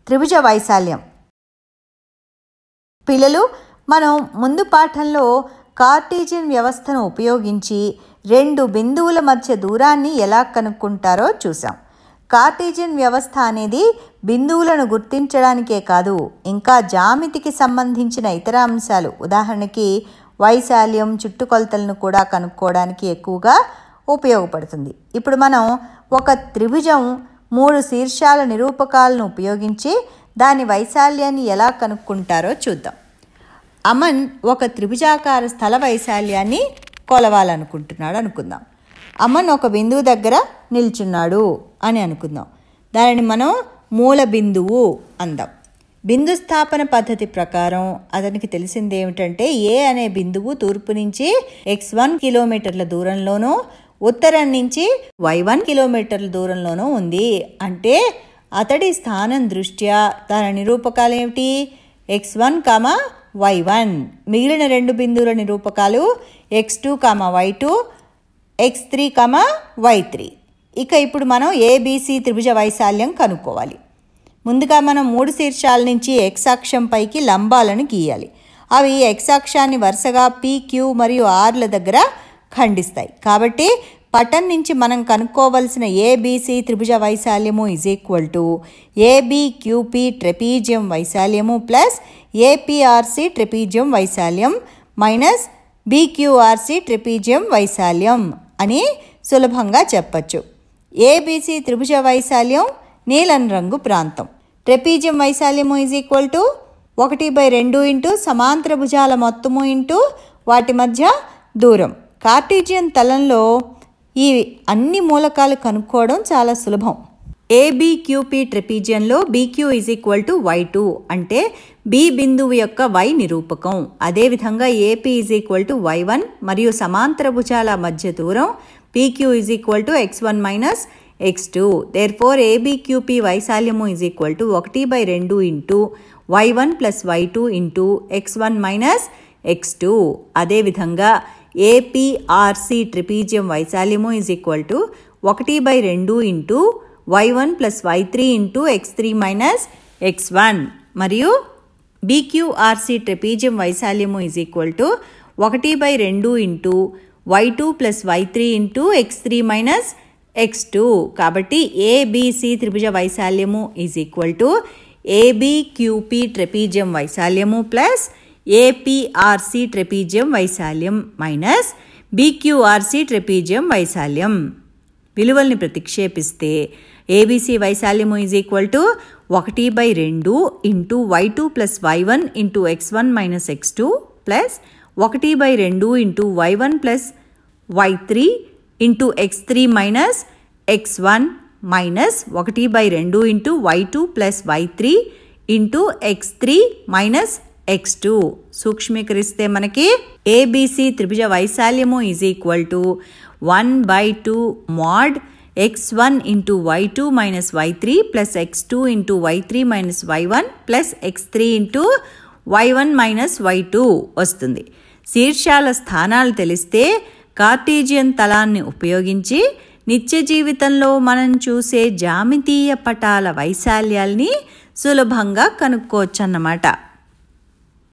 త్రిభుజ వైశాల్యం. పిల్లలు, మనం ముందు పాఠంలో కార్టీజియన్ వ్యవస్థను ఉపయోగించి రెండు బిందువుల మధ్య దూరాన్ని ఎలా కనుక్కుంటారో చూసాం. కార్టీజియన్ వ్యవస్థ అనేది బిందువులను గుర్తించడానికే కాదు, ఇంకా జ్యామితికి సంబంధించిన ఇతర అంశాలు, ఉదాహరణకి వైశాల్యం, చుట్టుకొలతలను కూడా కనుక్కోవడానికి ఎక్కువగా ఉపయోగపడుతుంది. ఇప్పుడు మనం ఒక త్రిభుజం 3 శీర్షాల నిరూపకాలను ఉపయోగించి దాని వైశాల్యాన్ని ఎలా కనుక్కుంటారో చూద్దాం. అమన్ ఒక త్రిభుజాకార స్థల వైశాల్యాన్ని కొలవాలనుకుంటున్నాడు అనుకుందాం. అమన్ ఒక బిందువు దగ్గర నిల్చున్నాడు అని అనుకుందాం. దానిని మనం మూల బిందువు అందాం. బిందు స్థాపన పద్ధతి ప్రకారం అతనికి తెలిసింది ఏమిటంటే, ఏ అనే బిందువు తూర్పు నుంచి x1 కిలోమీటర్ల దూరంలోనూ ఉత్తరం నుంచి y1 కిలోమీటర్ల దూరంలోనూ ఉంది. అంటే అతడి స్థానం దృష్ట్యా దాని నిరూపకాలు ఏమిటి? x1, y1. మిగిలిన 2 బిందువుల నిరూపకాలు x2, y2, x3, y3. ఇక ఇప్పుడు మనం ABC త్రిభుజ వైశాల్యం కనుక్కోవాలి. ముందుగా మనం 3 శీర్షాల నుంచి x అక్షం పైకి లంబాలను గీయాలి. అవి x అక్షాన్ని వరుసగా P, Q మరియు Rల దగ్గర ఖండిస్తాయి. కాబట్టి పటం నుంచి మనం కనుక్కోవలసిన ABC త్రిభుజ వైశాల్యము ABQP ట్రెపీజియం వైశాల్యము ప్లస్ APRC ట్రెపీజియం వైశాల్యం మైనస్ BQRC ట్రెపీజియం వైశాల్యం అని సులభంగా చెప్పచ్చు. ABC త్రిభుజ వైశాల్యం నీలం రంగు ప్రాంతం. ట్రెపీజియం వైశాల్యము 1/2 ఇంటూ సమాంతర భుజాల మొత్తము ఇంటూ వాటి మధ్య దూరం. కార్టీజియన్ తలంలో ఈ అన్ని మూలకాలు కనుక్కోవడం చాలా సులభం. ABQP ట్రెపీజియంలో BQ y2 అంటే B బిందువు యొక్క y నిరూపకం. అదేవిధంగా AP y1 మరియు సమాంతర భుజాల మధ్య దూరం PQ x1 minus x2. Therefore ABQP వైశాల్యము 1/2 into y1 plus y2 into x1 minus x2. అదేవిధంగా APRC ట్రెపీజియం వైశాల్యము 1/2 into y1 plus y3 into x3 minus x1 మరియు BQRC ట్రెపీజియం వైశాల్యము 1/2 into y2 plus y3 into x3 minus x2. కాబట్టి ABC త్రిభుజ వైశాల్యము ABQP trapezium వైశాల్యము plus APRC trapezium వైశాల్యం minus BQRC trapezium వైశాల్యం. విలువల్ని ప్రతిక్షేపిస్తే ABC వైశాల్యము 1/2 into y2 plus y1 into x1 minus x2 plus 1/2 into y1 plus y3 into x3 minus x1 minus 1/2 into y2 plus y3 into x3 minus x2. సూక్ష్మీకరిస్తే మనకి ABC త్రిభుజ వైశాల్యము 1/2 mod x1 into y2 minus y3 plus x2 into y3 minus y1 plus x3 into y1 minus y2 వస్తుంది. శీర్షాల స్థానాలు తెలిస్తే Cartesian తలాన్ని ఉపయోగించి నిత్య జీవితంలో మనం చూసే జ్యామితీయ పటాల వైశాల్యాల్ని సులభంగా కనుక్కోవచ్చన్నమాట.